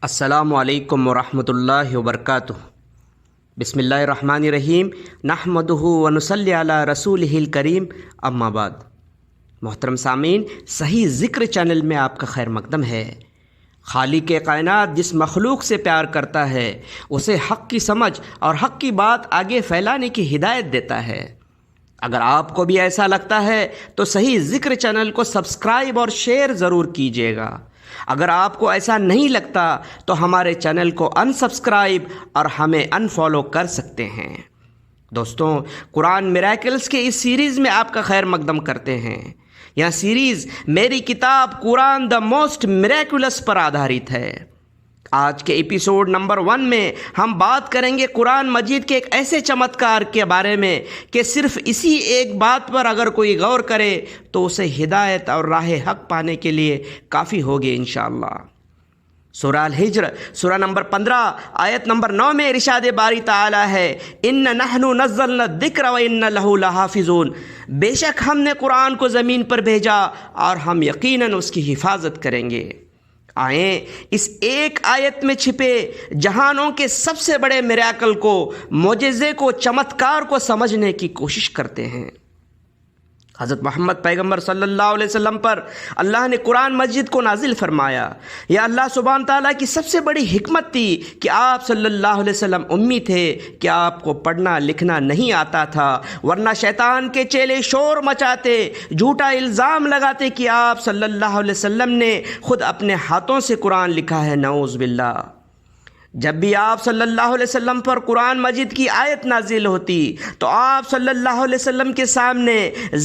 السلام علیکم ورحمۃ اللہ وبرکاتہ۔ بسم اللہ الرحمن الرحیم، نحمدہ ونصلی علی رسولہ الکریم، اما بعد۔ محترم سامعین، صحیح ذکر چینل میں آپ کا خیر مقدم ہے۔ خالق کائنات جس مخلوق سے پیار کرتا ہے اسے حق کی سمجھ اور حق کی بات آگے پھیلانے کی ہدایت دیتا ہے۔ اگر آپ کو بھی ایسا لگتا ہے تو صحیح ذکر چینل کو سبسکرائب اور شیئر ضرور کیجیے گا۔ اگر آپ کو ایسا نہیں لگتا تو ہمارے چینل کو انسبسکرائب اور ہمیں انفالو کر سکتے ہیں۔ دوستوں، قرآن میریکلز کے اس سیریز میں آپ کا خیر مقدم کرتے ہیں۔ یہ سیریز میری کتاب قرآن دا موسٹ میریکولس پر آدھارت ہے۔ آج کے ایپیسوڈ نمبر 1 میں ہم بات کریں گے قرآن مجید کے ایک ایسے چمتکار کے بارے میں کہ صرف اسی ایک بات پر اگر کوئی غور کرے تو اسے ہدایت اور راہ حق پانے کے لیے کافی ہوگی انشاءاللہ۔ سورہ الحجر سورہ نمبر 15 آیت نمبر 9 میں ارشاد باری تعالی ہے، ان نحن نزلنا الذکر و ان لہ لحافظون، بے شک ہم نے قرآن کو زمین پر بھیجا اور ہم یقیناً اس کی حفاظت کریں گے۔ آئیں اس ایک آیت میں چھپے جہانوں کے سب سے بڑے میریکل کو، معجزے کو، چمتکار کو سمجھنے کی کوشش کرتے ہیں۔ حضرت محمد پیغمبر صلی اللہ علیہ وسلم پر اللہ نے قرآن مجید کو نازل فرمایا۔ یہ اللہ سبحانہ تعالیٰ کی سب سے بڑی حکمت تھی کہ آپ صلی اللہ علیہ وسلم امی تھے، کہ آپ کو پڑھنا لکھنا نہیں آتا تھا، ورنہ شیطان کے چیلے شور مچاتے، جھوٹا الزام لگاتے کہ آپ صلی اللہ علیہ وسلم نے خود اپنے ہاتھوں سے قرآن لکھا ہے، نعوذ باللہ۔ جب بھی آپ صلی اللہ علیہ وسلم پر قرآن مجید کی آیت نازل ہوتی تو آپ صلی اللہ علیہ وسلم کے سامنے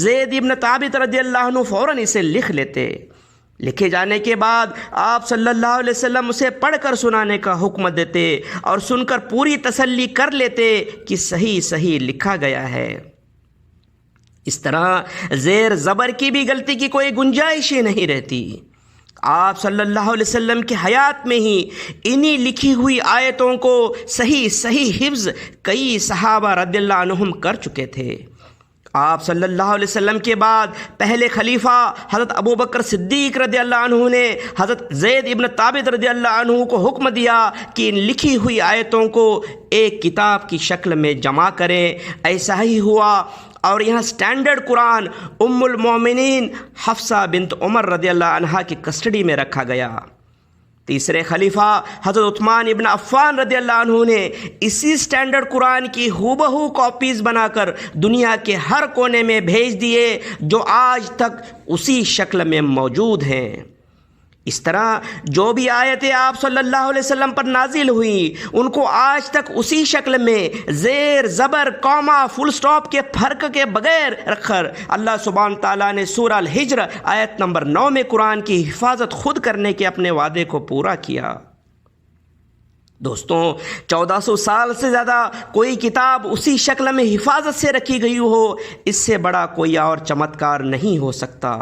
زید ابن ثابت رضی اللہ عنہ فوراً اسے لکھ لیتے۔ لکھے جانے کے بعد آپ صلی اللہ علیہ وسلم اسے پڑھ کر سنانے کا حکم دیتے اور سن کر پوری تسلی کر لیتے کہ صحیح لکھا گیا ہے۔ اس طرح زیر زبر کی بھی غلطی کی کوئی گنجائش ہی نہیں رہتی۔ آپ صلی اللہ علیہ وسلم کی حیات میں ہی انہی لکھی ہوئی آیتوں کو صحیح حفظ کئی صحابہ رضی اللہ عنہم کر چکے تھے۔ آپ صلی اللہ علیہ وسلم کے بعد پہلے خلیفہ حضرت ابوبکر صدیق رضی اللہ عنہ نے حضرت زید ابن ثابت رضی اللہ عنہ کو حکم دیا کہ ان لکھی ہوئی آیتوں کو ایک کتاب کی شکل میں جمع کریں۔ ایسا ہی ہوا اور یہاں سٹینڈرڈ قرآن ام المومنین حفصہ بنت عمر رضی اللہ عنہا کی کسٹڈی میں رکھا گیا۔ تیسرے خلیفہ حضرت عثمان ابن عفان رضی اللہ عنہ نے اسی سٹینڈرڈ قرآن کی ہو کاپیز بنا کر دنیا کے ہر کونے میں بھیج دیے، جو آج تک اسی شکل میں موجود ہیں۔ اس طرح جو بھی آیتیں آپ صلی اللہ علیہ وسلم پر نازل ہوئیں ان کو آج تک اسی شکل میں زیر زبر کاما فل سٹاپ کے فرق کے بغیر رکھ کر اللہ سبحانہ تعالیٰ نے سورہ الحجر آیت نمبر 9 میں قرآن کی حفاظت خود کرنے کے اپنے وعدے کو پورا کیا۔ دوستوں، 1400 سال سے زیادہ کوئی کتاب اسی شکل میں حفاظت سے رکھی گئی ہو، اس سے بڑا کوئی اور چمتکار نہیں ہو سکتا۔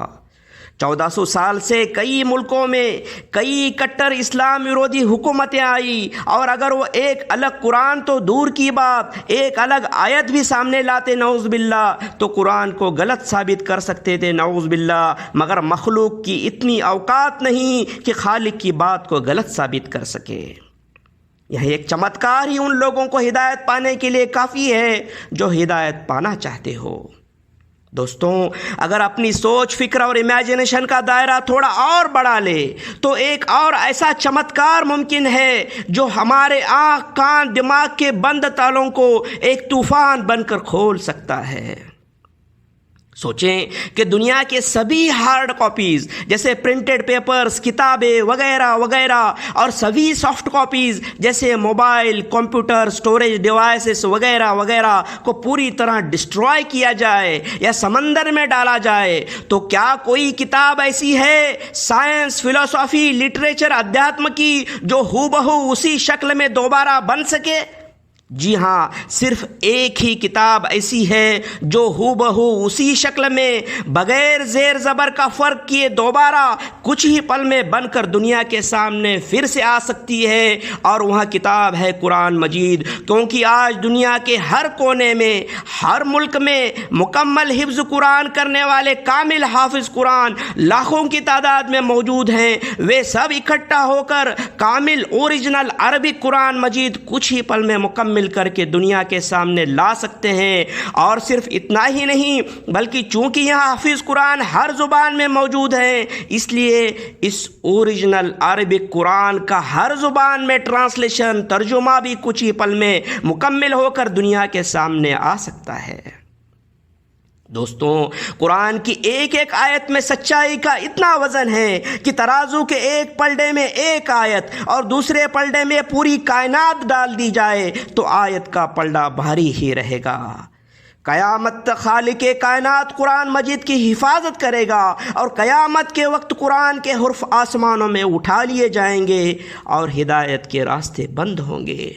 1400 سال سے کئی ملکوں میں کئی کٹر اسلام ویرودھی حکومتیں آئی، اور اگر وہ ایک الگ قرآن تو دور کی بات ایک الگ آیت بھی سامنے لاتے نعوذ باللہ تو قرآن کو غلط ثابت کر سکتے تھے نعوذ باللہ، مگر مخلوق کی اتنی اوقات نہیں کہ خالق کی بات کو غلط ثابت کر سکے۔ یہ ایک چمتکار ہی ان لوگوں کو ہدایت پانے کے لیے کافی ہے جو ہدایت پانا چاہتے ہو۔ دوستوں، اگر اپنی سوچ فکر اور امیجنیشن کا دائرہ تھوڑا اور بڑھا لے تو ایک اور ایسا چمتکار ممکن ہے جو ہمارے آنکھ کان دماغ کے بند تالوں کو ایک طوفان بن کر کھول سکتا ہے۔ سوچیں کہ دنیا کے سبھی ہارڈ کاپیز جیسے پرنٹڈ پیپرز، کتابیں وغیرہ وغیرہ، اور سبھی سافٹ کاپیز جیسے موبائل، کمپیوٹر، سٹوریج ڈیوائسز وغیرہ وغیرہ کو پوری طرح ڈسٹرائے کیا جائے یا سمندر میں ڈالا جائے تو کیا کوئی کتاب ایسی ہے سائنس، فلسفی، لٹریچر، ادھیاتم کی جو ہو بہو اسی شکل میں دوبارہ بن سکے؟ جی ہاں، صرف ایک ہی کتاب ایسی ہے جو ہو بہو اسی شکل میں بغیر زیر زبر کا فرق کیے دوبارہ کچھ ہی پل میں بن کر دنیا کے سامنے پھر سے آ سکتی ہے، اور وہاں کتاب ہے قرآن مجید۔ کیونکہ آج دنیا کے ہر کونے میں، ہر ملک میں مکمل حفظ قرآن کرنے والے کامل حافظ قرآن لاکھوں کی تعداد میں موجود ہیں۔ وہ سب اکٹھا ہو کر کامل اوریجنل عربک قرآن مجید کچھ ہی پل میں مکمل کر کے دنیا کے سامنے لا سکتے ہیں۔ اور صرف اتنا ہی نہیں، بلکہ چونکہ یہاں حافظ قرآن ہر زبان میں موجود ہیں، اس لیے اس اوریجنل عربک قرآن کا ہر زبان میں ٹرانسلیشن، ترجمہ بھی کچھ ہی پل میں مکمل ہو کر دنیا کے سامنے آ سکتا ہے۔ دوستوں، قرآن کی ایک ایک آیت میں سچائی کا اتنا وزن ہے کہ ترازو کے ایک پلڑے میں ایک آیت اور دوسرے پلڑے میں پوری کائنات ڈال دی جائے تو آیت کا پلڑا بھاری ہی رہے گا۔ قیامت تک خالق کائنات قرآن مجید کی حفاظت کرے گا، اور قیامت کے وقت قرآن کے حرف آسمانوں میں اٹھا لیے جائیں گے اور ہدایت کے راستے بند ہوں گے۔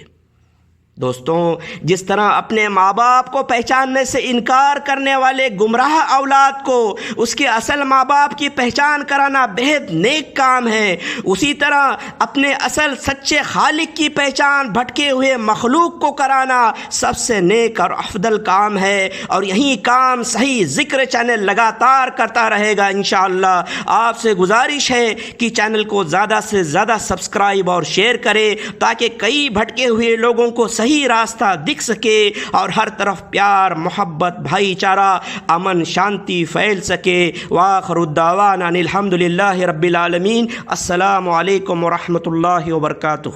دوستوں، جس طرح اپنے ماں باپ کو پہچاننے سے انکار کرنے والے گمراہ اولاد کو اس کے اصل ماں باپ کی پہچان کرانا بہت نیک کام ہے، اسی طرح اپنے اصل سچے خالق کی پہچان بھٹکے ہوئے مخلوق کو کرانا سب سے نیک اور افضل کام ہے، اور یہی کام صحیح ذکر چینل لگاتار کرتا رہے گا انشاءاللہ۔ آپ سے گزارش ہے کہ چینل کو زیادہ سے زیادہ سبسکرائب اور شیئر کرے تاکہ کئی بھٹکے ہوئے لوگوں کو صحیح راستہ دکھ سکے اور ہر طرف پیار، محبت، بھائی چارہ، امن، شانتی پھیل سکے۔ وآخر الدعوانا ان الحمد للہ رب العالمین۔ السلام علیکم ورحمۃ اللہ وبرکاتہ۔